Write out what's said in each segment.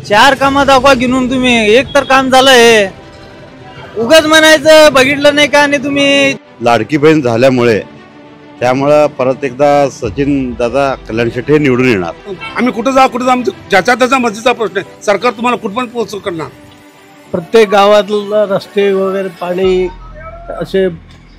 चार कामं दाखवा गिनून तुम्ही, एक तर काम झालंय. उगाच म्हणायचं बघितलं नाही का. आणि तुम्ही लाडकी बहीण झाल्यामुळे त्यामुळं परत एकदा सचिन दादा कल्याण शेट्टी निवडून येणार. आम्ही कुठं जा ज्याच्या त्याचा मर्जीचा प्रश्न आहे. सरकार तुम्हाला कुठपर्यंत पोहोचू करणार. प्रत्येक गावातला रस्ते वगैरे पाणी असे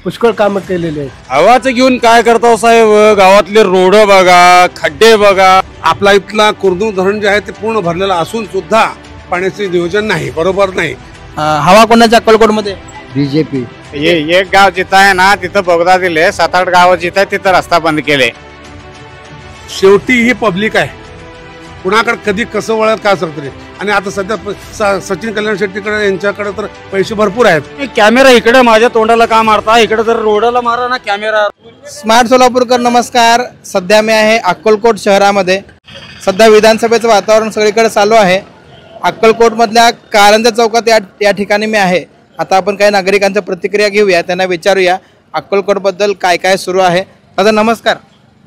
पुष्कळ कामं केलेले आहेत. हवाचं घेऊन काय करता साहेब. गावातले रोड बघा, खड्डे बघा. आपला इथला कुर्दू धरण जे आहे ते पूर्ण भरलेलं असून सुद्धा पाण्याचे नियोजन नाही, बरोबर नाही. हवा कोणाच्या अक्कलकोटमध्ये? बीजेपी. एक गाव जिथं आहे ना तिथं बोगदा दिले, 7-8 गाव जिथं आहे तिथं रस्ता बंद केले. शेवटी ही पब्लिक आहे, कुणाकडे कधी कसं वळत काय असं. आणि आता सध्या सचिन कल्याण शेट्टीकडे यांच्याकडे तर पैसे भरपूर आहेत. कॅमेरा इकडे माझ्या तोंडाला का मारता, इकडे तर रोडाला मारा ना कॅमेरा. स्मार्ट सोलापूरकर नमस्कार. सध्या मी आहे अक्कलकोट शहरामध्ये. सध्या विधानसभेचं वातावरण सगळीकडे चालू आहे. अक्कलकोट मधल्या कारंजा चौकात या ठिकाणी मी आहे. आता आपण काही नागरिकांच्या प्रतिक्रिया घेऊया, त्यांना विचारूया अक्कलकोट बद्दल काय काय सुरू आहे. दादा नमस्कार.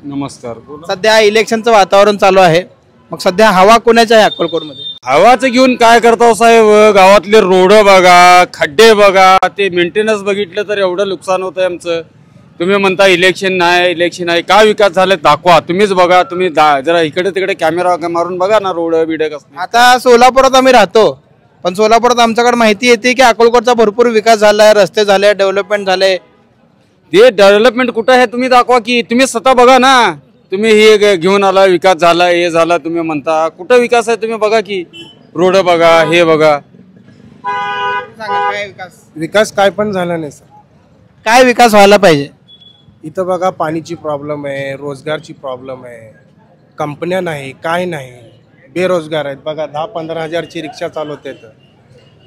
नमस्कार. सध्या इलेक्शनचं वातावरण चालू आहे, मग सध्या हवा कोणाच्या आहे अक्कलकोटमध्ये? हवाचं घेऊन काय करता साहेब. गावातले रोड बघा, खड्डे बघा. ते मेंटेनन्स बघितलं तर एवढं नुकसान होतंय आमचं. तुम्ही म्हणता इलेक्शन आहे. काय विकास झाले दाखवा. तुम्हीच बघा. तुम्ही जरा इकडे तिकडे कॅमेरा मारून बघा ना रोड बिड कसं. आता सोलापुरात आम्ही राहतो, पण सोलापुरात आमच्याकडे माहिती येते की अक्कलकोटचा भरपूर विकास झालाय, रस्ते झाले, डेव्हलपमेंट झाले. ते डेव्हलपमेंट कुठं आहे तुम्ही दाखवा की. तुम्ही स्वतः बघा ना. तुम्ही हे घेऊन आला विकास झाला, हे झाला तुम्ही म्हणता. कुठं विकास आहे तुम्ही बघा की. रोड बघा, हे बघा. विकास काय पण झाला नाही सर. काय विकास व्हायला पाहिजे? इथं बघा पाणीची प्रॉब्लेम आहे, रोजगारची प्रॉब्लेम आहे, कंपन्या नाही, काय नाही, बेरोजगार आहेत. बघा 10-15 हजारची रिक्षा चालवतात.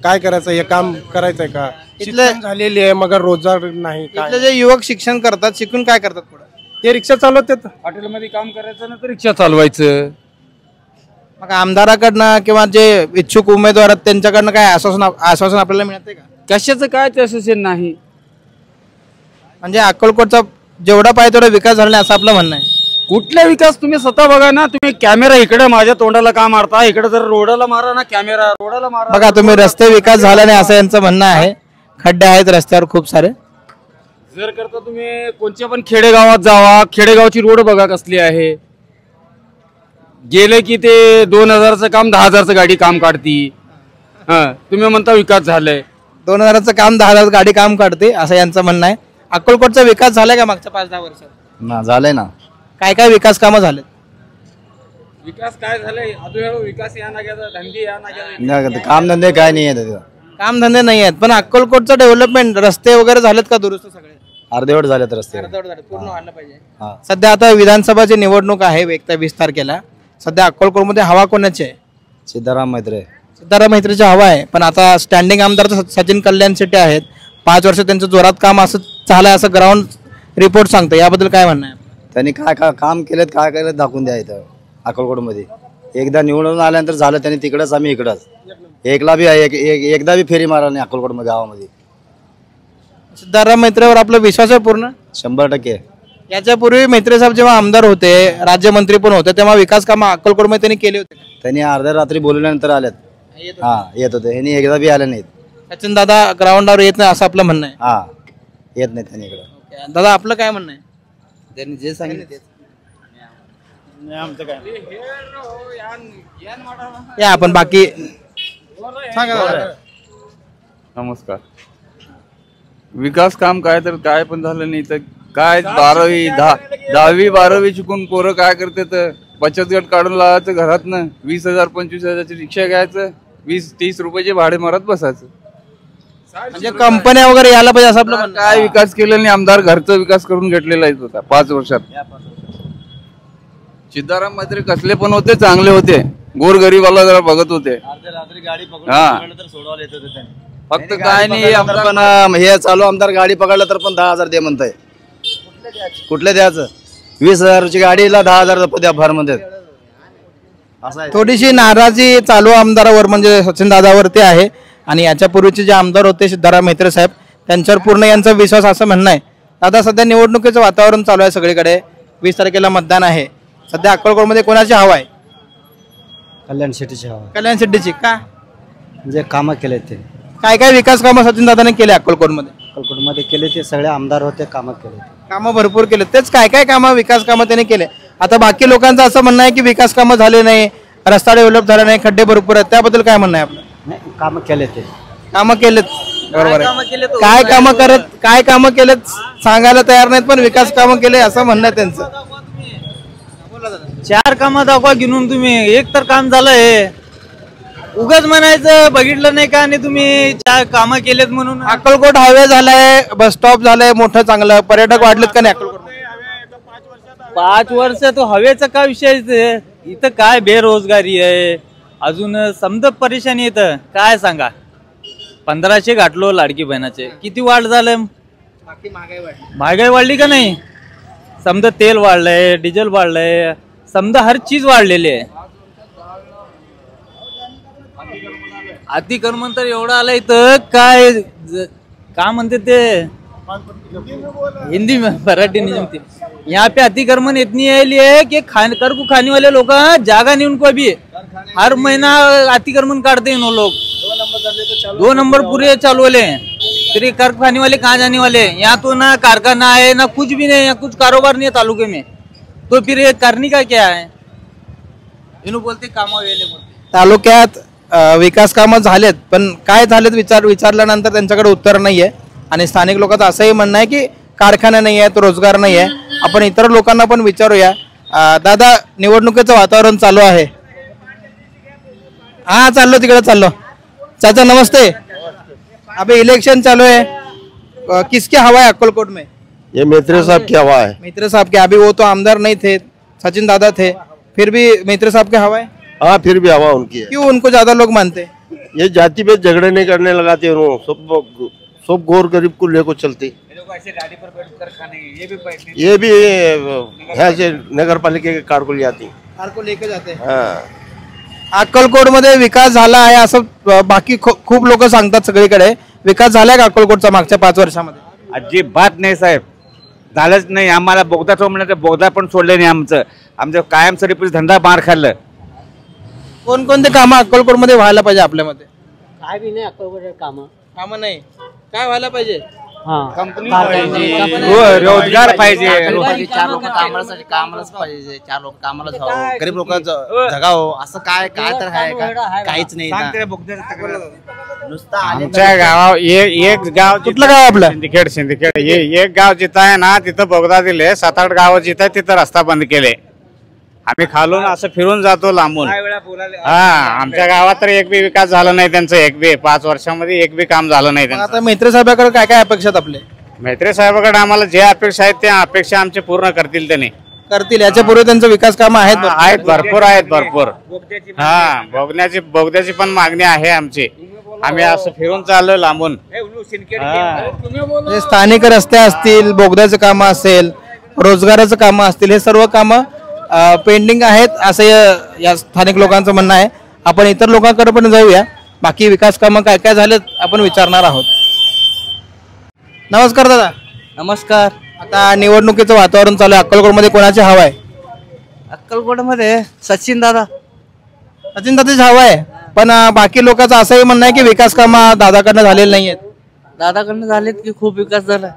काय करायचं, हे काम करायचंय का? शिक्षण झालेली आहे मग रोजगार नाही. इथले जे युवक शिक्षण करतात, शिकून काय करतात पुढे? ते रिक्षा चालवतात. हॉटेलमध्ये काम करायचं ना तर रिक्षा चालवायचं. मग आमदाराकडनं किंवा जे इच्छुक उमेदवार आहेत त्यांच्याकडनं काय आश्वासन आपल्याला मिळते का? कशाचं काय त्याचं नाही. म्हणजे अक्कलकोटचा जेवढा पाहिजे तेवढा विकास झाला नाही असं आपलं म्हणणं आहे. कुठला विकास तुम्ही स्वतः बघा ना. तुम्ही कॅमेरा इकडे माझ्या तोंडाला का मारता, इकडे तर रोडाला मारा ना कॅमेरा. रोडाला मारा. बघा तुम्ही रस्ते विकास झाला नाही असं यांचं म्हणणं आहे. खड्डे आहेत रस्त्यावर खूप सारे. जर करता तुम्ही कोणत्या पण खेडेगावात जावा. खेडेगावची रोड बघा कसली आहे. गेले की ते 2000चं काम 10,000चं गाडी काम काढती. तुम्ही म्हणता विकास झालाय. 2000चं काम 10,000 गाडी काम काढते असं यांचं म्हणणं आहे. अक्कलकोटचा विकास झालाय का मागच्या 5-10 वर्षात? ना झालंय ना. काय काय विकास कामं झालेत? विकास काय झालंय अजून. विकास या ना घ्यायचा, धंदे या ना घ्यायचा. काम धंदे काय नाही आहे. कामधंदे नाही आहेत, पण अक्कलकोटचं डेव्हलपमेंट रस्ते वगैरे झालेत का दुरुस्त? सगळे अर्धेवट झालेत रस्ते. पूर्ण व्हायला पाहिजे. सध्या आता विधानसभाची निवडणूक आहे 1-20 तारखेला. सध्या अक्कलकोटमध्ये हवा कोणाची आहे? सिद्धाराम मैत्रेची हवा आहे. पण आता स्टँडिंग आमदार सचिन कल्याण शेट्टी आहेत. 5 वर्ष त्यांचं जोरात काम असं झालंय असं ग्राउंड रिपोर्ट सांगतं. याबद्दल काय म्हणणं आहे? त्यांनी काय काय काम केलेत, काय केलं दाखवून द्या. इथं अक्कलकोटमध्ये एकदा निवडून आल्यानंतर झालं. त्यांनी तिकडंच, आम्ही इकडंच. एकदा बी फेरी मारा नाही अक्कलकोटमध्ये गावामध्ये. सिद्धाराम मैत्रेवर आपला विश्वास आहे पूर्ण? 100%. याच्यापूर्वी मैत्रे साहेब जेव्हा आमदार होते, राज्यमंत्री पण होते, तेव्हा विकास कामं अक्कलकोटमध्ये त्यांनी केले होते? त्यांनी अर्ध्या रात्री बोलवल्यानंतर आल्यात. येत होते. ह्यांनी एकदा बी आले नाहीत. सचिन दादा ग्राउंडवर येत नाही असं आपलं म्हणणं आहे. येत नाही त्यांनी इकडं. दादा आपलं काय म्हणणं आहे? त्यांनी जे सांगितलं या आपण बाकी नमस्कार. विकास काम काय तर काय पण झालं नाही तर काय. 10वी-12वी शिकून पोरं काय करतात. बचत गट काढून लावायचं घरातनं. 20,000-25,000ची रिक्षा घ्यायचं. 20-30 रुपयाचे भाडे मारत बसायचं. म्हणजे कंपन्या वगैरे यायला पाहिजे असं आपलं म्हणणं. काय विकास केला नाही. आमदार घरचा विकास करून घेतलेला आहे होता 5 वर्षात. सिद्धाराम मैत्रे कसले पण होते, चांगले होते. गोरगरीबाला जरा बघत होते. फक्त काय नाही. पण हे चालू आमदार गाडी पकडलं तर पण 10,000 दे म्हणताय. कुठले द्यायचं? 20,000ची गाडीला 10,000 भर म्हणतात. थोडीशी नाराजी चालू आमदारावर म्हणजे सचिन दादावरती आहे. आणि याच्यापूर्वीचे जे आमदार होते सिद्धाराम मैत्रे साहेब, त्यांच्यावर पूर्ण यांचा विश्वास असं म्हणणं आहे. दादा सध्या निवडणुकीचं वातावरण चालू आहे सगळीकडे. 20 तारखेला मतदान आहे. सध्या अक्कलकोटमध्ये कोणाची हवा आहे? कल्याण शेट्टीची हवा कल्याण शेट्टीची का? म्हणजे कामं केले ते काय काय विकास कामं सचिन दादाने केले अक्कलकोटमध्ये? अक्कलकोटमध्ये केले ते सगळे आमदार होते कामं केले कामं भरपूर केले. तेच काय काय कामं विकास कामं त्याने केले. आता बाकी लोकांचं असं म्हणणं आहे की विकास कामं झाले नाही, रस्ता डेव्हलप झाला नाही, खड्डे भरपूर आहेत, त्याबद्दल काय म्हणणं आहे आपलं? नाही कामं केले ते कामं केलेत बरोबर आहे. काय कामं केलेत सांगायला तयार नाहीत पण विकास कामं केले असं म्हणणं आहे त्यांचं. 4 कामं दाखवा गिनून तुम्ही, एक तर काम झालंय. उगाच म्हणायचं बघितलं नाही का आणि तुम्ही 4 कामं केलेत म्हणून. अक्कलकोट हायवे झालाय, बस स्टॉप झालाय मोठं चांगलं, पर्यटक वाढलेत का नाही अक्कलकोट? 5 वर्ष तो हवेचा काय विषय इथं काय बेरोजगारी आहे, अजून समजा परेशानी येतं. काय सांगा, 1500 घातलो लाडकी बहिणाचे, किती वाढ झालंय? महागाई वाढली का नाही? समजा तेल वाढलंय, डिझेल वाढलंय, समजा हर चीज वाढलेली आहे. अतिक्रमण तर एवढं आलंय तर काय म्हणते ते हिंदी में मराठी नहीं जमती. यहाँ पे अतिक्रमण इतनी है कि कर को खाने वाले लोग जागा नहीं उनको अभी, हर महीना अतिक्रमण काटते हैं लोग. 2 नंबर पूरे चालू वाले हैं, फिर ये कर खाने वाले कहाँ जाने वाले? यहाँ तो ना कारखाना है ना कुछ भी नहीं, यहाँ कुछ कारोबार नहीं है तालुके में, तो फिर ये करने का क्या है? इन्हों बोलते काम वेले बोलते. तालुक्यात विकास कामं झालेत पण काय झालेत विचारल्यानंतर त्यांच्याकडे उत्तर नाहीये. आणि स्थानिक लोकांचं असंही म्हणणं आहे की कारखाना नाही आहेत, रोजगार नाही आहे. आपण इतर लोकांना पण विचारूया. दादा, निवडणुकीचं वातावरण चालू आहे. हाँ चाललो तिकडे चाललो. चाचा नमस्ते. अभी इलेक्शन चालू है, किसकी हवा है अक्कलकोट में? ये मेत्रे साहब की हवा है. मित्र साहब के. अभी वो तो आमदार नहीं थे, सचिन दादा थे, फिर भी मित्र साहब की हवा है. हाँ फिर भी हवा उनकी है. क्यों उनको ज्यादा लोग मानते? ये जाति पे झगड़े नहीं करने लगाते उन्होंने, सब गौर गरीब को लेकर चलते. ये भी यहाँ से नगर पालिका के कार को ले आती, कार को लेके जाते हैं. हाँ. अक्कलकोट मध्ये विकास झाला आहे असं बाकी खूप लोक सांगतात सगळीकडे. विकास झालाय का अक्कलकोटचा मागच्या 5 वर्षामध्ये? अजिबात नाही साहेब, झालंच नाही. आम्हाला बोगदा म्हणलं तर बोगदा पण सोडले नाही. आमचं कायमस्वरूपी धंदा मार खाल्लं. कोणकोणते कामं अक्कलकोटमध्ये व्हायला पाहिजे आपल्यामध्ये? काय बी नाही अक्कलकोट कामं नाही. काय व्हायला पाहिजे? कंपनी पाहिजे, रोजगार पाहिजे. 4 लोक कामालाच पाहिजे, 4 लोक कामाला जावं, गरीब लोक जगावं, असं काय तर आहे का? काहीच नाही. नुसतं आमच्या गावात एक गाव, कुठलं गाव आपलं? सिंदखेड. एक गाव जिथं आहे ना तिथं बोगदा दिले. 7-8 गाव जिथं आहे तिथं रस्ता बंद केले. आम्ही खालून असं फिरून जातो लांबून. हा, आमच्या गावात तर एक बी विकास झाला नाही त्यांचं. एक बी 5 वर्षामध्ये एक बी काम झालं नाही त्यांचं. आता मैत्री साहेबांकडे काय काय अपेक्षा आहेत आपले? मैत्री साहेबांकडे आम्हाला जे अपेक्षा आहेत त्या अपेक्षा आमचे पूर्ण करतील त्यांनी. करतील. याच्यापूर्वी त्यांचं विकास कामं आहेत भरपूर आहेत भरपूर. हा, बोगद्याची पण मागणी आहे आमची. आम्ही असं फिरून चाललो लांबून. स्थानिक रस्ते असतील, बोगद्याचं कामं असेल, रोजगाराचं कामं असतील, हे सर्व कामं पेंडिंग आहेत असं या स्थानिक लोकांचं म्हणणं आहे. आपण इतर लोकांकडे पण जाऊया. बाकी विकास कामं काय काय झालेत आपण विचारणार आहोत. नमस्कार दादा. नमस्कार. आता निवडणुकीचं वातावरण चालू आहे. अक्कलकोटमध्ये कोणाची हवा आहे? अक्कलकोटमध्ये सचिन दादा. सचिन दादाची हवा आहे, पण बाकी लोकांचं असंही म्हणणं आहे की विकास कामं दादाकडनं झालेले नाही आहेत. दादाकडनं झालेत की खूप विकास झाला.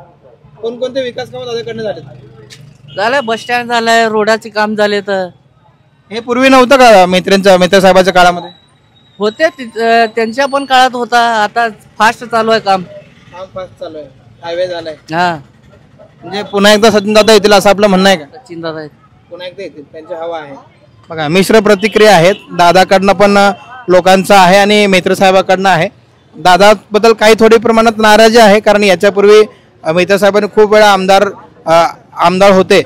कोणकोणते विकास कामं दादाकडनं झालेत? झालंय, बस स्टँड झालंय, रोडाचे काम झाले. तर हे पूर्वी नव्हतं का मित्र साहेबाच्या काळामध्ये? होते त्यांच्या पण काळात होता. आता फास्ट चालू आहे काम. फास्ट चालू आहे, हायवे झालाय. हा, म्हणजे पुन्हा एकदा सचिन दादा येतील असं आपलं म्हणणं आहे का? सचिन दादा पुन्हा एकदा येतील, त्यांची हवा आहे. बघा, मिश्र प्रतिक्रिया आहेत. दादाकडनं पण लोकांचं आहे आणि मित्र साहेबाकडनं आहे. दादाबद्दल काही थोडी प्रमाणात नाराजी आहे, कारण याच्यापूर्वी मित्र साहेबांनी खूप वेळा आमदार होते,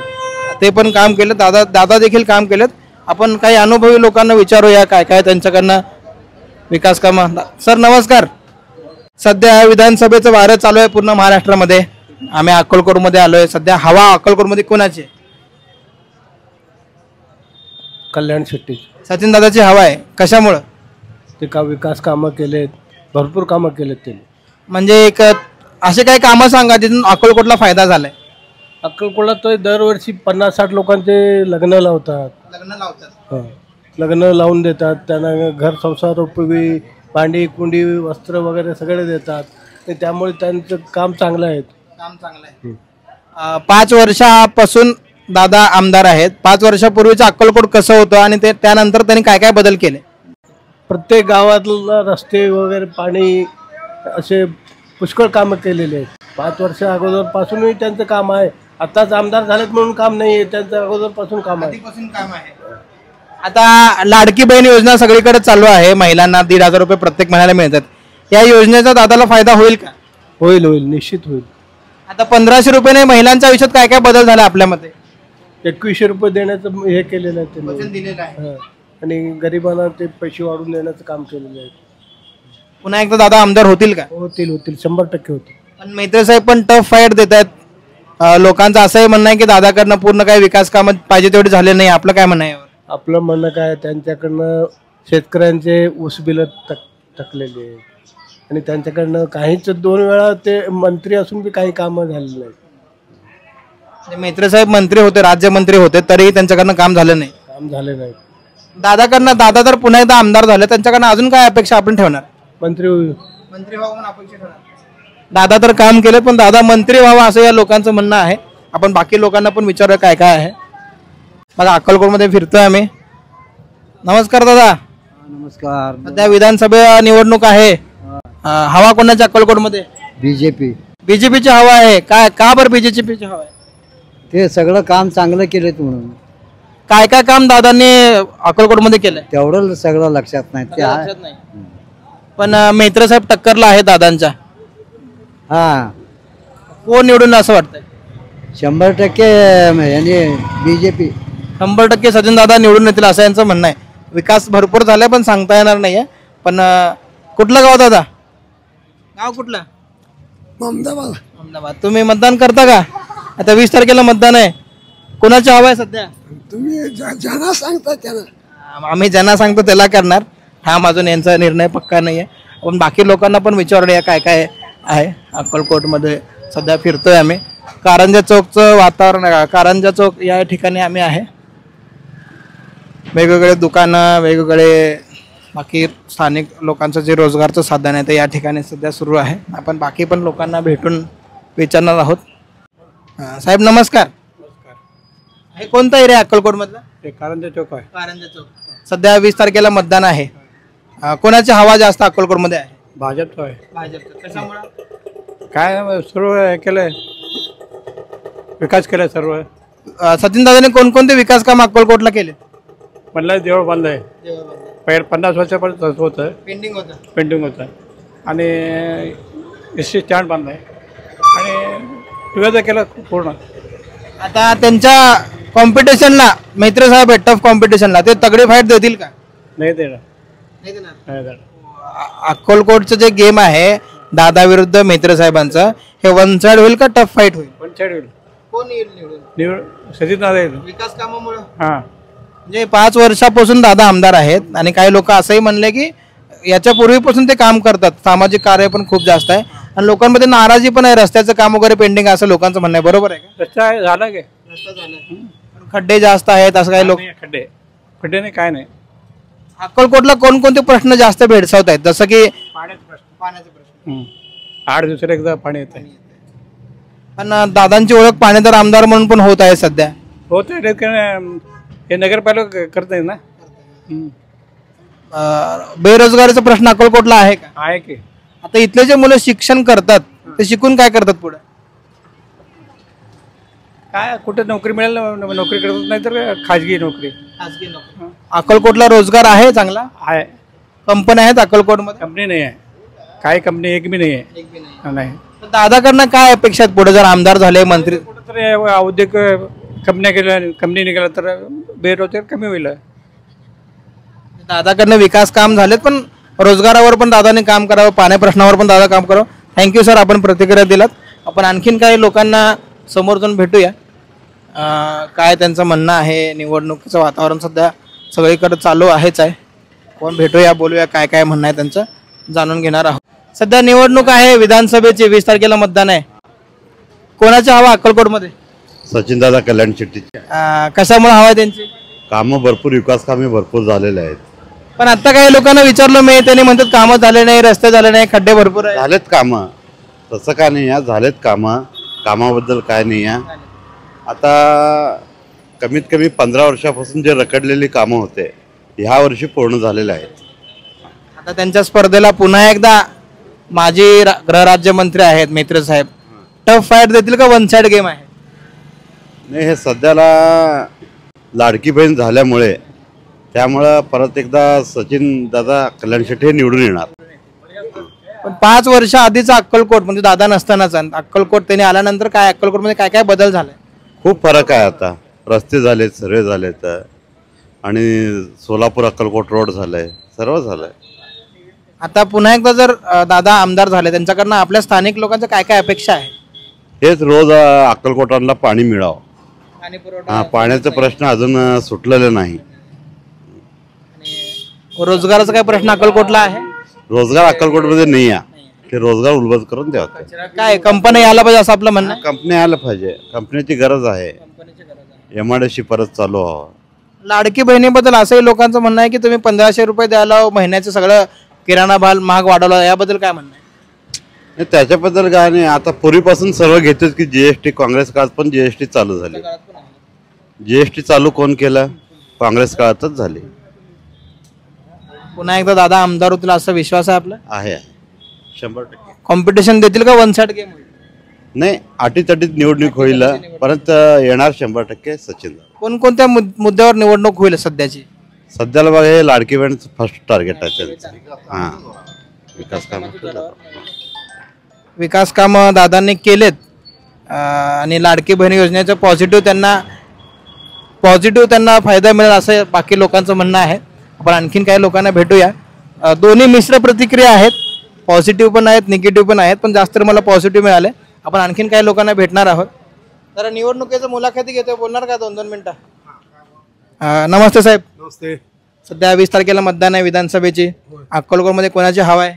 ते पण काम केलं. दादा देखील काम केलेत. आपण काही अनुभवी लोकांना विचारूया काय काय त्यांच्याकडनं विकास कामं. सर नमस्कार. सध्या विधानसभेचं वारं चालू आहे पूर्ण महाराष्ट्रामध्ये. आम्ही अक्कलकोटमध्ये आलोय. सध्या हवा अक्कलकोटमध्ये कोणाची? कल्याण शेट्टी. सचिन दादाची हवा आहे. कशामुळं? ते का विकास कामं केलेत, भरपूर कामं केलेत त्यांनी. म्हणजे एक असे काही कामं सांगा जिथून अक्कलकोटला फायदा झालाय. अक्कलकोटला तो दरवर्षी 50-60 लोकांचे लग्न लावतात. लग्न लावून देतात, त्यांना घर संसार उपयोगी भांडी कुंडी वस्त्र वगैरे सगळे देतात, आणि त्यामुळे त्यांचं काम चांगलं आहे. काम चांगलं आहे. 5 वर्षापासून दादा आमदार आहेत. 5 वर्षापूर्वीचं अक्कलकोट कसं होतं आणि ते त्यानंतर त्यांनी काय काय बदल केले? प्रत्येक गावातला रस्ते वगैरे पाणी असे पुष्कळ कामं केलेले आहेत. 5 वर्ष अगोदरपासूनही त्यांचं काम आहे. आताच आमदार झालेत म्हणून काम नाही आहे, त्यांचं अगोदरपासून काम आहे. आता लाडकी बहीण योजना सगळीकडे चालू आहे. महिलांना 1,500 रुपये प्रत्येक महिन्याला मिळतात. या योजनेचा दादाला फायदा होईल का? होईल, निश्चित होईल. आता 1500 रुपयाने महिलांच्या आयुष्यात काय काय बदल झाला आपल्यामध्ये? 2100 रुपये देण्याचं हे केलेलं आहे त्यांनी. वचन दिलेलं आहे. आणि गरिबांना ते पैसे वाढवून देण्याचं काम केलेलं आहे. पुन्हा एकदा दादा आमदार होतील का? होतील 100% होतील. पण मैत्री साहेब पण टफ फाईट देत आहेत. लोकांचं असंही म्हणणं आहे की दादाकडनं पूर्ण काही विकास कामं पाहिजे तेवढे झाले नाही. आपलं काय म्हणणं आहे? आपलं म्हणणं काय, त्यांच्याकडनं शेतकऱ्यांचे ऊस बिलं थकलेले आहेत, आणि त्यांच्याकडनं काहीच 2 वेळा ते मंत्री असून बी काही कामं झालेली नाहीत. मैत्री साहेब मंत्री होते, राज्यमंत्री होते, तरीही त्यांच्याकडनं काम झालं नाही. दादा जर पुन्हा एकदा आमदार झाले, त्यांच्याकडनं अजून काय अपेक्षा आपण ठेवणार? मंत्री व्हावं अपेक्षा ठेवणार. दादा तर काम केलं, पण दादा मंत्री व्हावा असं या लोकांचं म्हणणं आहे. आपण बाकी लोकांना पण विचारूया काय काय आहे. बघा अक्कलकोटमध्ये फिरतोय आम्ही. नमस्कार दादा. नमस्कार. सध्या विधानसभा निवडणूक आहे. हवा कोणाच्या अक्कलकोटमध्ये? बीजेपीची हवा आहे. काय का बरं बीजेपीची हवा आहे? ते सगळं काम चांगलं केलं म्हणून. काय काय काम दादांनी अक्कलकोटमध्ये केलंय? तेवढं सगळं लक्षात नाही. पण मैत्री साहेब टक्करला आहे दादांच्या. हा, कोण निवडून असं वाटतंय? 100% बीजेपी. 100% सचिन दादा निवडून येतील असं यांचं म्हणणं आहे. विकास भरपूर झालाय पण सांगता येणार नाहीये. पण कुठलं गाव दादा? गाव कुठलं? अहमदाबाद. तुम्ही मतदान करता का? आता 20 तारखेला मतदान आहे. कोणाची हवा आहे सध्या? तुम्ही ज्यांना सांगता त्यांना. आम्ही ज्यांना सांगतो त्याला करणार. ठाम अजून यांचा निर्णय पक्का नाहीये. आपण बाकी लोकांना पण विचारूया काय काय आहे अक्कलकोटमध्ये. सध्या फिरतोय आम्ही. कारंजा चौकचं वातावरण आहे. कारंजा चौक या ठिकाणी आम्ही आहे. वेगवेगळे दुकानं, वेगवेगळे बाकी स्थानिक लोकांचं जे रोजगारचं साधन आहे ते या ठिकाणी सध्या सुरू आहे. आपण बाकी पण लोकांना भेटून विचारणार आहोत. साहेब नमस्कार. हे कोणता एरिया अक्कलकोट मधला? कारंजा चौक आहे. कारंजा चौक. सध्या 20 तारखेला मतदान आहे. कोणाची हवा जास्त अक्कलकोटमध्ये आहे? भाजपचं आहे. भाजपचं. कशामुळे? काय सर्व केलंय, विकास केलाय सर्व. सचिन दादाने कोणकोणते विकास काम अक्कलकोटला केले? म्हणलं देऊळ बंद आहे. 50 वर्षापर्यंत होतं, पेंडिंग होतं. आणि एसटी स्टँड बंद आहे. आणि सुविधा केलं पूर्ण. आता त्यांच्या कॉम्पिटिशनला मैत्री साहेब आहे, टफ कॉम्पिटिशनला ते तगडी फाईट देतील का? नाही देणार. अक्कलकोटचं जे गेम आहे दादा विरुद्ध मैत्री साहेबांचं, हे वन साइड होईल का टफ फाईट होईल? वन साइड होईल. कोण निवड? सचिन दादा येईल. विकास कामामुळे. हां, म्हणजे 5 वर्षापासून दादा आमदार आहेत. आणि काही लोक असंही म्हणले की याच्या पूर्वीपासून ते काम करतात. सामाजिक कार्य पण खूप जास्त आहे आणि लोकांमध्ये नाराजी पण आहे. रस्त्याचं काम वगैरे पेंडिंग असं लोकांचं म्हणणं आहे. बरोबर आहे का? रस्ता आहे, झाला की? रस्ता झाला, खड्डे जास्त आहेत असं काही लोक. खड्डे नाही, काय नाही. अक्कलकोटला कोणकोणते प्रश्न जास्त भेडसावत आहेत? जसं की पाण्याचे प्रश्न. 8 दिवसाला एकदा पाणी येत आहे. पण दादांची ओळख पाणीदार आमदार म्हणून पण होत आहे सध्या. होते हे नगरपालिका करत नाही ना. बेरोजगारीचा प्रश्न अक्कलकोटला आहे का? आहे की. आता इथले जे मुलं शिक्षण करतात ते शिकून काय करतात पुढे? काय कुठे नोकरी मिळेल नोकरी करत नाही तर खाजगी नोकरी. अक्कलकोटला रोजगार आहे चांगला? आहे. कंपन्या आहेत अक्कलकोटमध्ये? कंपनी नाही आहे. काही कंपनी एक बी नाही आहे. नाही. दादाकडनं काय अपेक्षा आहेत पुढे जर आमदार झाले, मंत्री? कुठेतरी औद्योगिक कंपनी निघाला तर बेरोजगार कमी होईल. दादाकडनं विकास काम झालेत पण रोजगारावर पण दादाने काम करावं, पाण्या प्रश्नावर पण दादा काम करावं. थँक्यू सर, आपण प्रतिक्रिया दिलात. आपण आणखीन काही लोकांना समोर जाऊन भेटूया काय त्यांचं म्हणणं आहे. निवडणुकीचं वातावरण सध्या सगळीकडे चालू आहेच आहे. कोण भेटूया, बोलूया काय काय म्हणणं आहे त्यांचं जाणून घेणार आहोत. सध्या निवडणूक आहे विधानसभेची. 20 तारखेला मतदान आहे. कोणाची हवा अक्कलकोटमध्ये? सचिन दादा कल्याण शेट्टी. कशामुळे हवा आहे त्यांची? कामं भरपूर, विकास कामे भरपूर झालेले आहेत. पण आता काही लोकांना विचारलं मी, त्यांनी म्हणतात कामं झाले नाही, रस्ते झाले नाही, खड्डे भरपूर आहे. झालेत कामं, तसं काय नाही आहे, झालेत कामं, कामाबद्दल काय नाही आहे. आता कमीत कमी 15 वर्षापासून जे रखडलेली कामं होते ह्या वर्षी पूर्ण झालेले आहेत. आता त्यांच्या स्पर्धेला पुन्हा एकदा माजी गृहराज्यमंत्री आहेत मेत्रे साहेब, टफ फाईट देतील का वन साइड गेम आहे? नाही, हे सध्याला लाडकी बहीण झाल्यामुळे त्यामुळं परत एकदा सचिन दादा कल्याण शेट्टी निवडून येणार. पण 5 वर्ष आधीचा अक्कलकोट म्हणजे दादा नसतानाचा अक्कलकोट त्यांनी आल्यानंतर काय अक्कलकोटमध्ये काय काय बदल झालाय? खूप फरक आहे. आता रस्ते झालेत, सर्वे झालेत, आणि सोलापूर अक्कलकोट रोड झालंय, सर्व झालंय. आता पुन्हा एकदा जर दादा आमदार झाले, त्यांच्याकडनं आपल्या स्थानिक लोकांच्या काय काय अपेक्षा आहे? हेच रोज अक्कलकोटांना पाणी मिळावं. पाण्याचा प्रश्न अजून सुटलेला नाही. रोजगाराचा काय प्रश्न अक्कलकोटला आहे? रोजगार अक्कलकोटमध्ये नाही आहे, ते रोजगार उलबत करून द्यावं. काय कंपनी यायला पाहिजे असं आपलं म्हणणं? कंपनी यायला पाहिजे, कंपनीची गरज आहे. MIDC परत चालू व्हावं. लाडकी बहिणीबद्दल असंही लोकांचं म्हणणं आहे की तुम्ही 1500 रुपये द्यायला महिन्याचं सगळं किराणा माल महाग वाढवला, याबद्दल काय म्हणणं आहे? त्याच्याबद्दल काय नाही. आता पूर्वीपासून सर्व घेतोच की GST, काँग्रेस काळात पण GST चालू झाली. GST चालू कोण केलं? काँग्रेस काळातच झाली. पुन्हा एकदा दादा आमदार होतील असा विश्वास आहे आपला? आहे 100%. कॉम्पिटिशन देतील का वन साइड गेम? नाही, अटीतटीत निवडणूक होईल, परत येणार 100% सचिन. कोणकोणत्या मुद्द्यावर निवडणूक होईल सध्याची? सध्याला बघा, हे लाडकी बहीण फर्स्ट टार्गेट आहे त्यांचं. हां, विकास कामं दादांनी केलेत, आणि लाडकी बहीण योजनेचा पॉझिटिव्ह त्यांना फायदा मिळेल असं बाकी लोकांचं म्हणणं आहे. आपण आणखीन काही लोकांना भेटूया. दोन्ही मिश्र प्रतिक्रिया आहेत, पॉझिटिव्ह पण आहेत, निगेटिव्ह पण आहेत, पण जास्त मला पॉझिटिव्ह मिळाले. आपण आणखीन काही लोकांना भेटणार आहोत. तर निवडणुकीचं मुलाखती घेतो, बोलणार का 2-2 मिनिटं? नमस्ते साहेब. नमस्ते. सध्या 20 तारखेला मतदान आहे विधानसभेची. अक्कलकोटमध्ये कोणाची हवा आहे?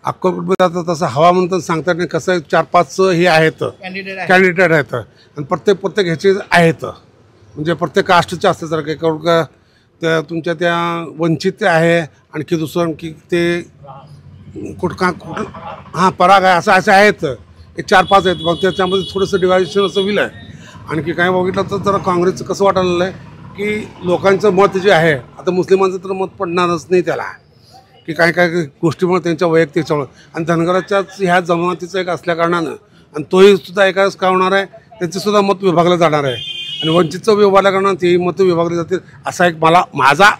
अक्कलकोटमध्ये आता तसं हवा म्हणतात सांगता नाही. कसं 4-5 हे आहेत कॅन्डिडेट आहेत, आणि प्रत्येक ह्याचे आहेत, म्हणजे प्रत्येक कास्टचे असते. जर काही त्या तुमच्या त्या वंचित आहे, आणखी दुसरं की ते कुठं हां पराग आहे, असं आहेत. एक 4-5 आहेत. मग त्याच्यामध्ये थोडंसं डिवायडेशन असं होईल आहे. आणखी काय बघितलं तर जरा काँग्रेसचं कसं वाटायला आहे की लोकांचं मत जे आहे, आता मुस्लिमांचं तर मत पडणारच नाही त्याला, की काय काय गोष्टीमुळे त्यांच्या वैयक्तिकच्यामुळे, आणि धनगराच्याच ह्या जमातीचं एक असल्याकारणानं, आणि तोही सुद्धा एकाच का होणार आहे, त्यांचंसुद्धा मत विभागलं जाणार आहे, आणि वंचितचं विभागल्या कारणानं तेही मतं विभागली जातील, असा एक माझा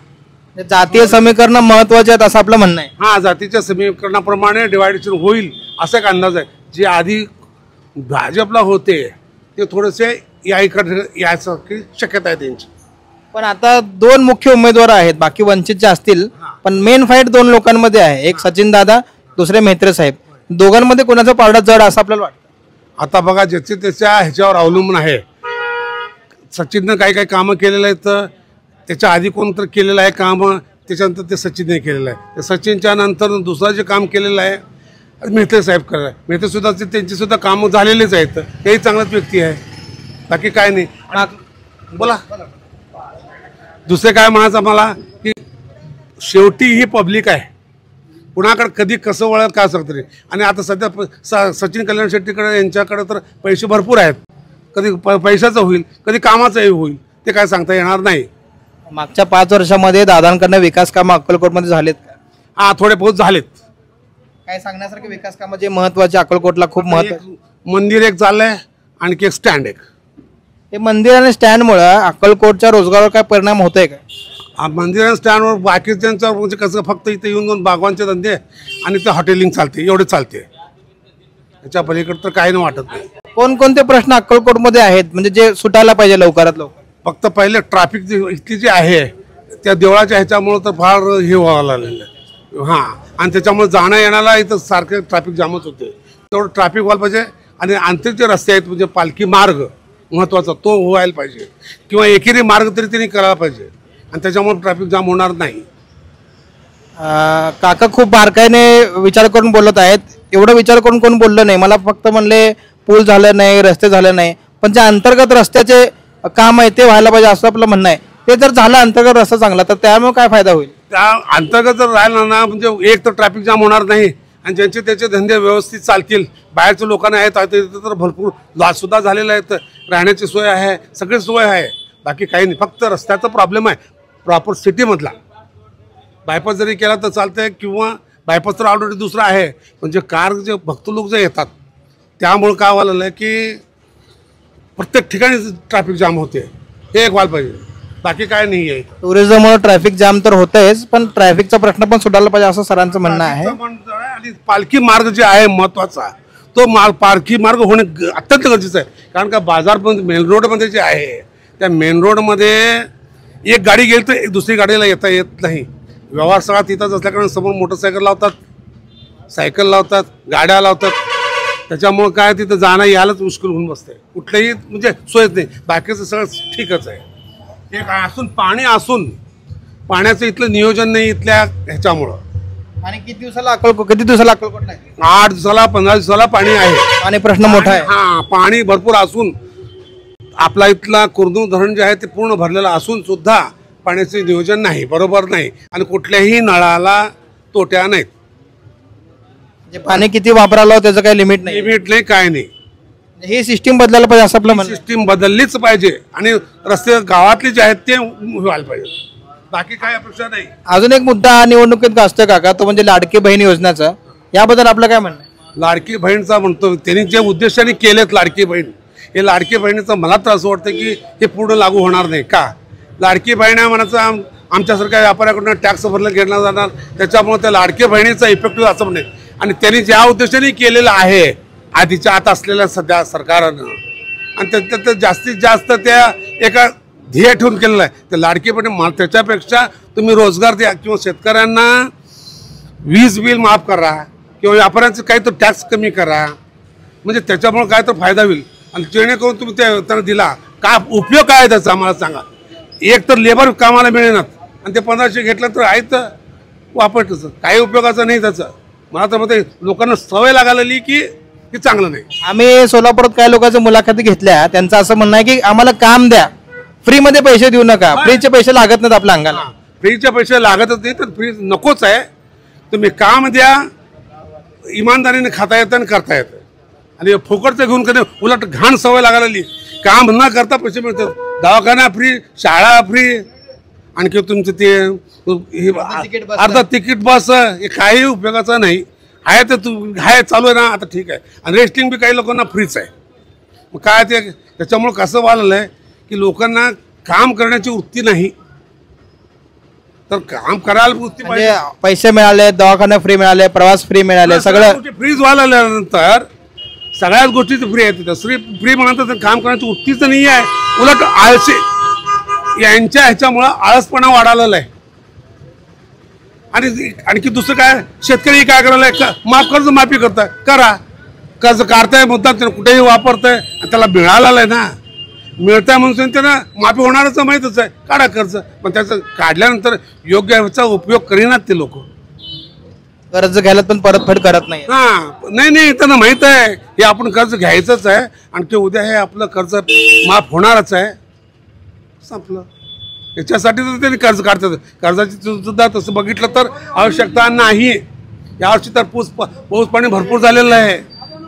जातीय समीकरण महत्वाचे आहेत असं आपलं म्हणणं आहे. हां, जातीच्या समीकरणाप्रमाणे डिवायडेशन होईल असा एक अंदाज आहे. जे आधी भाजपला होते ते थोडेसे याकडे यासारखी शक्यता आहे त्यांची. पण आता 2 मुख्य उमेदवार आहेत, बाकी वंचितचे असतील, पण मेन फाईट 2 लोकांमध्ये आहे. एक सचिन दादा, दुसरे मेत्रे साहेब. दोघांमध्ये कोणाचं पारडा जड असं आपल्याला वाटतं? आता बघा, ज्याचे त्याच्या ह्याच्यावर अवलंबून आहे. सचिननं काही काही कामं केलेलं आहेत, त्याच्या आधी कोणतं केलेलं आहे कामं, त्याच्यानंतर ते सचिनने केलेलं आहे. सचिनच्या नंतर दुसरं जे काम केलेलं आहे मेहते साहेब करत आहे. मेहते सुद्धा त्यांची सुद्धा कामं झालेलीच आहेत, तेही चांगलाच व्यक्ती आहे, बाकी काय नाही. बोला, दुसरे काय म्हणायचं मला की शेवटी ही पब्लिक आहे, कुणाकडे कधी कसं वळेल काय सांगतं नाही. आणि आता सध्या सचिन कल्याण शेट्टीकडे यांच्याकडे तर पैसे भरपूर आहेत, कधी पैशाचं होईल, कधी कामाचंही होईल, ते काय सांगता येणार नाही. मागच्या 5 वर्षामध्ये दादांकडनं विकास कामं अक्कलकोटमध्ये झालेत का? हां, थोडे बहुत झालेत. काय सांगण्यासारखे विकास कामं जे महत्वाचे अक्कलकोटला खूप महत्वाचे? मंदिर एक झालंय, आणखी एक स्टँड एक. हे मंदिर आणि स्टँडमुळे अक्कलकोटच्या रोजगारावर काय परिणाम होतोय का? मंदिर आणि स्टँडवर बाकीच्यांचा म्हणजे कसं फक्त इथे येऊन जाऊन बागवानचे धंदे आणि ते हॉटेलिंग चालते, एवढे चालते, त्याच्या पलीकडे तर काही नाही वाटत नाही. कोणकोणते प्रश्न अक्कलकोटमध्ये आहेत म्हणजे जे सुटायला पाहिजे लवकरात लवकर? फक्त पहिले ट्रॅफिक इतकी जी आहे त्या देवळाच्या ह्याच्यामुळे तर फार हे व्हावं लागलेलं आहे. हां, आणि त्याच्यामुळे जाणं येण्याला इथं सारखे ट्रॅफिक जामच होते. तेवढं ट्रॅफिक व्हायला पाहिजे. आणि आंतरिक जे रस्ते आहेत म्हणजे पालखी मार्ग महत्त्वाचा तो व्हायला पाहिजे, किंवा एकेरी मार्ग तरी त्यांनी करायला पाहिजे, आणि त्याच्यामुळे ट्रॅफिक जाम होणार नाही. काका खूप बारकाईने विचार करून बोलत आहेत. एवढं विचार करून कोण बोललं नाही. मला फक्त म्हणले पूल झालं नाही, रस्ते झाले नाही, पण जे अंतर्गत रस्त्याचे काम आहे ते व्हायला पाहिजे असं आपलं म्हणणं आहे. ते जर झालं अंतर्गत रस्ता चांगला तर त्यामुळे काय फायदा होईल? त्या अंतर्गत जर राहिला ना म्हणजे एक तर ट्रॅफिक जाम होणार नाही आणि ज्यांचे त्याचे धंदे व्यवस्थित चालतील. बाहेरच्या लोकांना आहेत तर भरपूर लॉस सुद्धा झालेला आहे, राहण्याची सोय आहे, सगळी सोय आहे, बाकी काही नाही. फक्त रस्त्याचा प्रॉब्लेम आहे प्रॉपर सिटीमधला. बायपास जरी केला तर चालतंय किंवा बायपास तर ऑलरेडी दुसरा आहे, पण जे कार जे भक्त लोक जे येतात त्यामुळं काय व्हायला आहे की प्रत्येक ठिकाणी ट्रॅफिक जाम होते. हे एक व्हायला पाहिजे, बाकी काय नाही आहे. टुरिझममुळे ट्रॅफिक जाम तर होतंयच, पण ट्रॅफिकचा प्रश्न पण सुटायला पाहिजे असं सरांचं म्हणणं आहे. आणि पालखी मार्ग जे आहे महत्वाचा तो पालखी मार्ग होणे अत्यंत गरजेचं आहे. कारण का बाजारपर्यंत मेन रोडमध्ये जे आहे त्या मेन रोडमध्ये एक गाडी गेली तर एक दुसरी गाडीला येता येत नाही. व्यवहार सगळा तिथंच असल्याकडे समोर मोटरसायकल लावतात, सायकल लावतात, गाड्या लावतात. त्याच्यामुळं काय तिथं जाणं यायलाच मुश्किल होऊन बसते. कुठलंही म्हणजे सोयच नाही, बाकीचं सगळं ठीकच आहे. एक असून पाणी असून पाण्याचं इथलं नियोजन नाही इथल्या ह्याच्यामुळं. आणि किती दिवसाला अक्कलकोट नाही? 8 दिवसाला 15 दिवसाला पाणी आहे. पाणी प्रश्न मोठा आहे. हा, पाणी भरपूर असून आपला इथला कुर्दू धरण जे आहे ते पूर्ण भरलेलं असून सुद्धा पाण्याचे नियोजन नाही, बरोबर नाही. आणि कुठल्याही नळाला तोट्या नाहीत. पाणी किती वापरायला त्याचं काही लिमिट नाही. लिमिट नाही, काय नाही. ही सिस्टीम बदलायला पाहिजे असं आपलं म्हणणं. सिस्टीम बदललीच पाहिजे आणि रस्ते गावातले जे आहेत ते व्हायला पाहिजे, बाकी काय अपेक्षा नाही. अजून एक मुद्दा निवडणुकीत गाजतोय काका, तो म्हणजे लाडकी बहीण योजनेचा. याबद्दल आपलं काय म्हणणं आहे? लाडकी बहीणचा म्हणतो त्यांनी जे उद्देशाने केलेत लाडकी बहीण, हे लाडकी बहिणीचं मला तर असं वाटतं की हे पूर्ण लागू होणार नाही. का? लाडकी बहीण आहे म्हणायचं आमच्यासारख्या व्यापाऱ्याकडून टॅक्स भरला घेतला जाणार, त्याच्यामुळे त्या लाडकी बहिणीचा इफेक्टिव्ह असं म्हणे. आणि त्यांनी ज्या उद्देशाने केलेलं आहे आधीच्या आत असलेल्या सध्या सरकारनं, आणि त्याच्यात जास्तीत जास्त त्या एका ध्येय ठेवून केलेलं आहे. तर लाडकी बहीण त्याच्यापेक्षा तुम्ही रोजगार द्या किंवा शेतकऱ्यांना वीज बिल माफ करा किंवा व्यापाऱ्यांचं काही तर टॅक्स कमी करा, म्हणजे त्याच्यामुळे काय तर फायदा होईल. आणि जेणेकरून तुम्ही त्यांना दिला का उपयोग काय आहे त्याचा आम्हाला सांगा. एक तर लेबर कामाला मिळेनात आणि ते 1500 घेतलं तर आहे तर वापरतच, काही उपयोगाचं नाही त्याचं. मला तर म्हणते लोकांना सवय लागायला की चांगलं नाही. आम्ही सोलापुरात काही लोकांच्या मुलाखती घेतल्या, त्यांचं असं म्हणणं आहे की आम्हाला काम द्या, फ्रीमध्ये पैसे देऊ नका. फ्रीचे पैसे लागत नाहीत आपल्या अंगाला. फ्रीचे पैसे लागतच नाही तर फ्री नकोच आहे. तुम्ही काम द्या, इमानदारीने खाता येतं आणि करता येतं. आणि फुकटचं घेऊन कधी उलट घाण सवय लागायला. काम न करता पैसे मिळतात, दवाखाना फ्री, शाळा फ्री, आणखी तुमचं ते अर्धा तिकीट बस, हे काही उपयोगाचं नाही आहे. तर तू हाय चालू आहे ना आता ठीक आहे. आणि रेस्टिंग बी काही लोकांना फ्रीच आहे. मग काय ते त्याच्यामुळं कसं वाढलं आहे की लोकांना काम करण्याची वृत्ती नाही, तर काम करायला वृत्ती पाहिजे. पैसे मिळाले, दवाखाना फ्री मिळाले, प्रवास फ्री मिळाले, सगळं फ्रीज व्हायला सगळ्याच गोष्टी फ्री आहेत. तिथं फ्री म्हणतात तर काम करण्याची वृत्तीच नाही आहे. उलट आळशी यांच्या ह्याच्यामुळं आळसपणा वाढालेला आहे. आणि आणखी दुसरं काय, शेतकरी काय करायला कर्ज माफी करताय, करा. कर्ज काढताय मुद्दा कुठेही वापरताय, त्याला मिळालेलं आहे ना, मिळताय म्हणून त्यांना माफी होणारच माहीतच आहे, काढा कर्ज. पण त्याचं काढल्यानंतर योग्य ह्याचा उपयोग करीनात ते लोक. कर्ज घ्यायला पण परतफेड करत नाही. नाही त्यांना माहित आहे हे आपण कर्ज घ्यायचंच आहे, आणखी उद्या हे आपलं कर्ज माफ होणारच आहे, संपलं. याच्यासाठी तर त्यांनी कर्ज काढतात. कर्जाची सुद्धा तसं बघितलं तर आवश्यकता नाही. यावर्षी तर पाऊस पाणी भरपूर झालेलं आहे,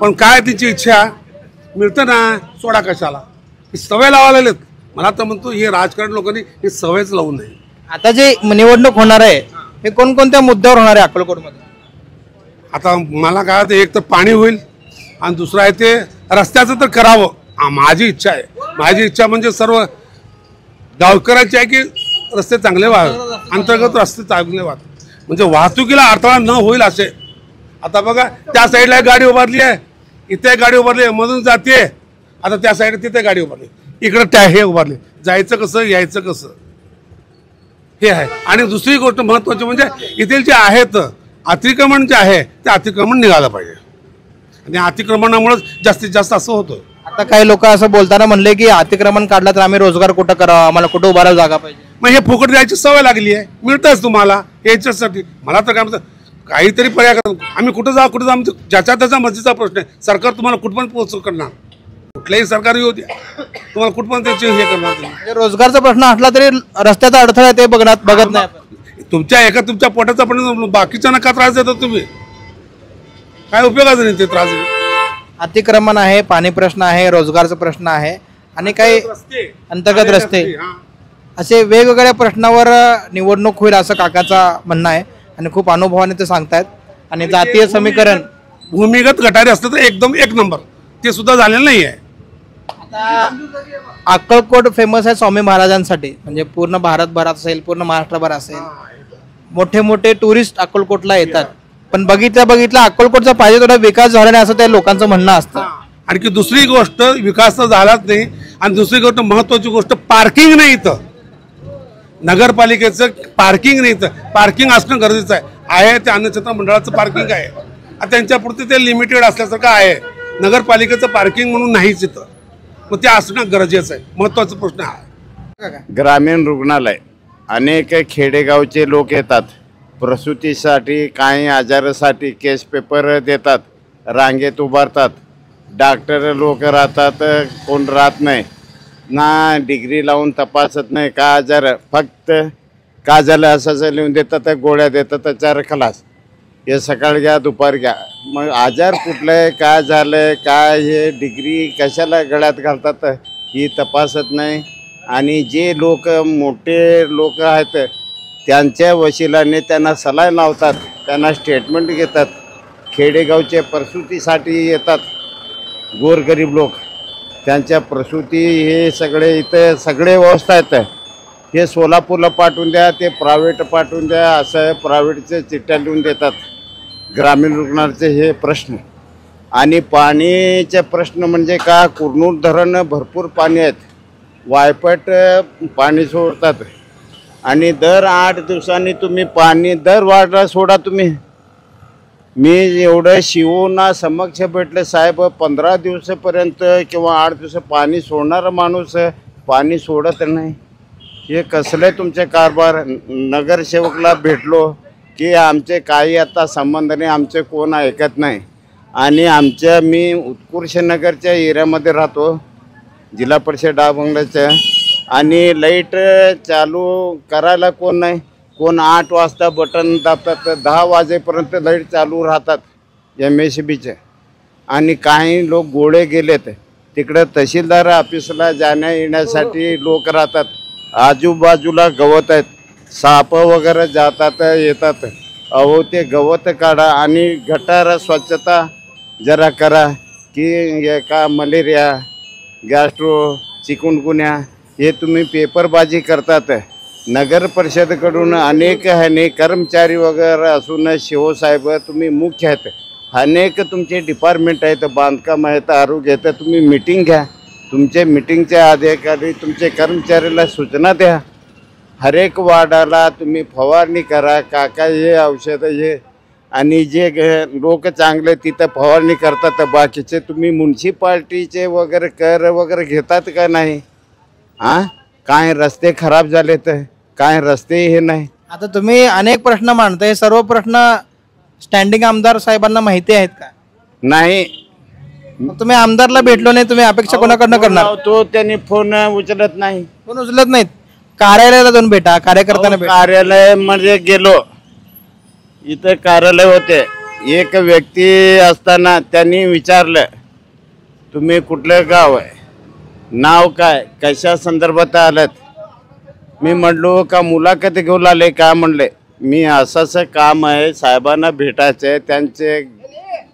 पण काय तिची इच्छा मिळतं ना, सोडा कशाला. ही सवय लावायला मला तर म्हणतो हे राजकारण लोकांनी ही सवयच लावू नये. आता जे निवडणूक होणार आहे हे कोणकोणत्या मुद्द्यावर होणार आहे अक्कलकोटमध्ये? आता मला काय होतं, एक तर पाणी होईल आणि दुसरं आहे ते रस्त्याचं तर करावं. माझी इच्छा आहे, माझी इच्छा म्हणजे सर्व गावकऱ्यांची आहे की रस्ते चांगले व्हावे, अंतर्गत रस्ते चांगले व्हावे, म्हणजे वाहतुकीला अडथळा न होईल असे. आता बघा त्या साईडला गाडी उभारली आहे, इथे गाडी उभारली आहे, मधून जाते. आता त्या साईड तिथे गाडी उभारली, इकडं त्या हे उभारले, जायचं कसं यायचं कसं हे आहे. आणि दुसरी गोष्ट महत्वाची म्हणजे इथे जे आहेत अतिक्रमण जे आहे ते अतिक्रमण निघालं पाहिजे. आणि अतिक्रमणामुळेच जास्तीत जास्त असं होतं. आता काही लोक असं बोलताना म्हणले की अतिक्रमण काढलं तर आम्ही रोजगार कुठं करावं, आम्हाला कुठं उभारायला जागा पाहिजे. मग हे फुकट द्यायची सवय लागली आहे, मिळतंच तुम्हाला याच्यासाठी. मला तर काय म्हणतं काहीतरी पर्याय करा. आम्ही कुठं जाऊ आमचं ज्याचा त्याचा मर्जीचा प्रश्न आहे. सरकार तुम्हाला कुठपर्यंत पोहोच करणार. कुठल्याही सरकार येऊ द्या, तुम्हाला कुठं त्याचे हे करणार तुम्ही. म्हणजे रोजगारचा प्रश्न असला तरी रस्त्याचा अडथळा ते बघत नाही आपण. तुमच्या पोटाचा पण बाकीच्या नका त्रास देतात तुम्ही, काय उपयोगाचं नाही ते त्रास. अतिक्रमण आहे, पाणी प्रश्न आहे, रोजगारचा प्रश्न आहे आणि काही अंतर्गत रस्ते, असे वेगवेगळ्या प्रश्नावर निवडणूक होईल असं काकाचा म्हणणं आहे आणि खूप अनुभवाने ते सांगतायत. आणि जातीय समीकरण भूमिगत गटारी असतं तर एकदम एक नंबर, ते सुद्धा झालेलं नाही आहे. अक्कलकोट फेमस आहे स्वामी महाराजांसाठी, म्हणजे पूर्ण भारतभरात असेल, पूर्ण महाराष्ट्रभर असेल, मोठे मोठे टुरिस्ट अक्कलकोटला येतात. पण बघितलं अक्कलकोटचा पाहिजे तेवढा विकास झाला नाही असं त्या लोकांचं म्हणणं असतं. आणखी दुसरी गोष्ट, विकास तर झालाच नाही. आणि दुसरी गोष्ट, महत्वाची गोष्ट, पार्किंग नाही इथं. नगरपालिकेचं पार्किंग नाही इथं. पार्किंग असणं गरजेचं आहे. ते अन्नछत्र मंडळाचं पार्किंग आहे, त्यांच्यापुरते ते लिमिटेड असल्यासारखं आहे. नगरपालिकेचं पार्किंग म्हणून नाहीच इथं, मग ते असणं गरजेचं आहे. महत्वाचा प्रश्न आहे. ग्रामीण रुग्णालय, अनेक खेडेगावचे लोक येतात प्रसूतीसाठी, काही आजारासाठी केस पेपर देतात, रांगेत उभारतात. डॉक्टर लोक राहतात, कोण राहत नाही, ना डिग्री लावून तपासत नाही का आजार, फक्त का झालं असं लिहून देतात, गोळ्या देतात, चार खलास. हे सकाळ घ्या दुपार घ्या. मग आजार कुठलं आहे, काय झालं आहे, काय हे डिग्री कशाला गळ्यात घालतात ही तपासत नाही. आणि जे लोक मोठे लोक आहेत त्यांच्या वशिलाने त्यांना सलाह लावतात, त्यांना स्टेटमेंट घेतात. खेडेगावचे प्रसूतीसाठी येतात गोरगरीब लोक, त्यांच्या प्रसूती हे सगळे इथं सगळे व्यवस्था आहेत. हे सोलापूरला पाठवून द्या, ते प्रायव्हेट पाठवून द्या, असं प्रायव्हेटचे चिठ्ठ्या लिहून देतात. ग्रामीण रुग्णालयाचे हे प्रश्न. आणि पाणीचे प्रश्न म्हणजे का, कुरनूर धरण भरपूर पाणी आहेत, वायपट पाणी सोडतात. आणि दर 8 दिवसांनी तुम्ही पाणी दर वाढला सोडा तुम्ही. मी एवढं शिवना समक्ष भेटले साहेब, 15 दिवसापर्यंत किंवा 8 दिवस पाणी सोडणारा माणूस पाणी सोडत नाही. हे कसले तुमचे कारभार. नगरसेवकला भेटलो की आमचे काही आता संबंध नाही, आमचे कोण ऐकत नाही. आणि आमच्या, मी उत्कृष्ट नगरच्या एरियामध्ये राहतो, जिल्हा परिषद डाबंगल्याच्या, आणि लाईट चालू करायला कोण नाही. कोण 8 वाजता बटन दाबतात, 10 वाजेपर्यंत लाईट चालू राहतात MSBचे. आणि काही लोक गोळे गेलेत तिकडं तहसीलदार ऑफिसला जाण्या येण्यासाठी लोक राहतात. आजूबाजूला गवत आहेत, साप वगैरे जातात येतात. अहो ते गवत काढा आणि गटार स्वच्छता जरा करा, की का मलेरिया, गॅस्ट्रो, चिकुनगुन्या हे तुम्ही पेपरबाजी करतात. नगर परिषदेकडून अनेक ह्याने कर्मचारी वगैरे असून शिवसाहेब तुम्ही मुख्य आहेत. अनेक तुमचे डिपार्टमेंट आहेत, बांधकाम आहेत, आरोग्य आहेत. तुम्ही मीटिंग घ्या, तुमचे मीटिंगच्या अधिकारी तुमचे कर्मचाऱ्याला सूचना द्या. हर एक वार्डाला तुम्ही फवारणी करा, काका हे औषध हे. आणि जे लोक चांगले तिथं फवारणी करतात, बाकीचे तुम्ही म्युन्सिपाल्टीचे वगैरे कर वगैरे घेतात का नाही? हां, काय रस्ते खराब झाले तर काय रस्ते हे नाही. आता तुम्ही अनेक प्रश्न मांडताय, सर्व प्रश्न स्टँडिंग आमदार साहेबांना माहिती आहेत का? नाही. मग तुम्ही आमदारला भेटलो नाही, तुम्ही अपेक्षा कोणाकडनं करणार? तो त्यांनी फोन उचलत नाही. फोन उचलत नाहीत. कार्यालयाला जाऊन भेटा, कार्यकर्त्यांना भेटा. कार्यालय मध्ये गेलो, इथं कार्यालय होते. एक व्यक्ती असताना त्यांनी विचारलं तुम्ही कुठलं गाव आहे, नाव काय, कशा संदर्भात आलात. मी म्हटलो का मुलाखत घेऊन आले का, म्हणले मी असं काम आहे, साहेबांना भेटायचं आहे, त्यांचे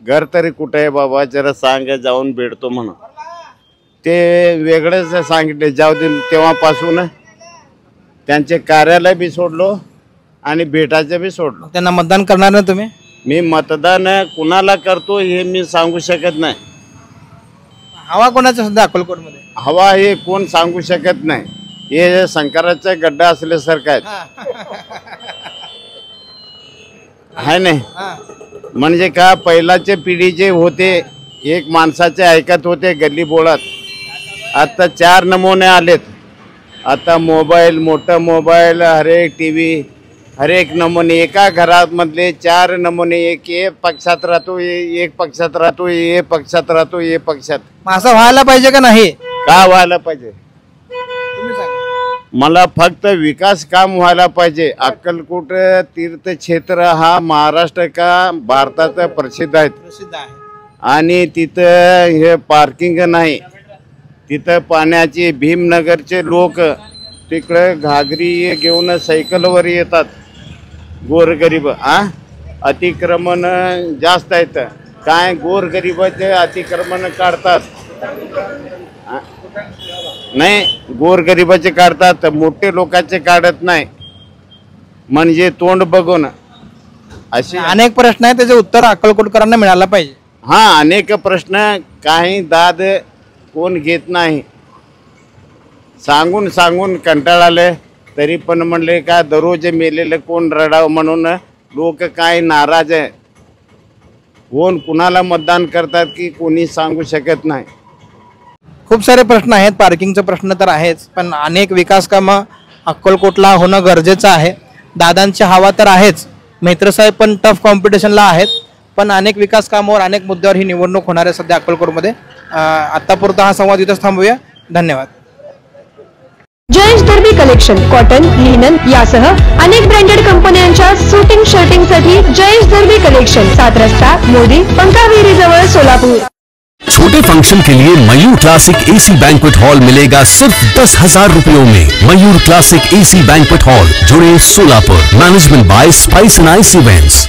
घर तरी कुठे आहे बाबा जरा सांग, जाऊन भेटतो म्हणून. ते वेगळंच सांगितले. जाऊ दे, तेव्हापासून त्यांचे कार्यालय बी सोडलो आणि भेटायचं बी सोडलो. त्यांना मतदान करणार ना तुम्ही? मी मतदान कुणाला करतो हे मी सांगू शकत नाही. हवा कोणाच्या सध्या अक्कलकोटमध्ये? हवा हे कोण सांगू शकत नाही. हे शंकराचा गड्डा असल्यासारखं आहे नाही. म्हणजे का, पहिलाचे पिढीचे होते, एक माणसाचे ऐकत होते गल्ली बोळात. आता 4 नमुने आलेत. आता मोबाईल, मोठा मोबाईल, हर एक TV, हर एक नमुने एका घरामधले 4 नमुने, एक पक्षात राहतो, एक पक्षात राहतो, एक पक्षात राहतो, एक पक्षात. मग असं व्हायला पाहिजे का नाही? का व्हायला पाहिजे? मला फक्त विकास काम व्हायला पाहिजे. अक्कलकोट तीर्थक्षेत्र हा महाराष्ट्र का भारतात प्रसिद्ध आहे. आणि तिथं हे पार्किंग नाही. तिथं पाण्याची भीमनगरचे लोक तिकडे घागरी घेऊन सायकलवर येतात. गोरगरीब अतिक्रमण जास्त आहेत. काय गोरगरिबाचे अतिक्रमण काढतात? नाही, गोरगरिबाचे काढतात, मोठे लोकांचे काढत नाही. म्हणजे तोंड बघून असे अनेक प्रश्न आहेत, त्याचे उत्तर अक्कलकोटकरांना मिळालं पाहिजे. हा, अनेक प्रश्न काही दाद कोण घेत नाही. सांगून सांगून कंटाळाले तरी पण म्हणले का दररोज मेलेले कोण रडावं म्हणून लोक काय नाराज आहे. कोण कुणाला मतदान करतात की कोणी सांगू शकत नाही. खूप सारे प्रश्न आहेत, पार्किंगचा प्रश्न तर आहेच, पण अनेक विकास कामं अक्कलकोटला होणं गरजेचं आहे. दादांची हवा तर आहेच, मैत्रसाहेब पण टफ कॉम्पिटिशनला आहेत, पण अनेक विकास कामावर अनेक मुद्द्यावर ही निवडणूक होणार आहे सध्या अक्कलकोटमध्ये. आत्तापुरता हा संवाद इथंच थांबूया. धन्यवाद. जयेश दर्बी कलेक्शन कॉटन, लिनन यासह अनेक ब्रँडेड कंपन्यांच्या सुटिंग शर्टिंगसाठी जयेश दर्बी कलेक्शन, 7 रस्ता मोदी, पंकाविरी जवळ, सोलापुर. छोटे फंक्शन के लिए Mayur classic AC banquet hall मिलेगा सिर्फ 10,000 रुपयों में. Mayur classic AC banquet hall, जुड़े, Solapur. Management by spice and ice events.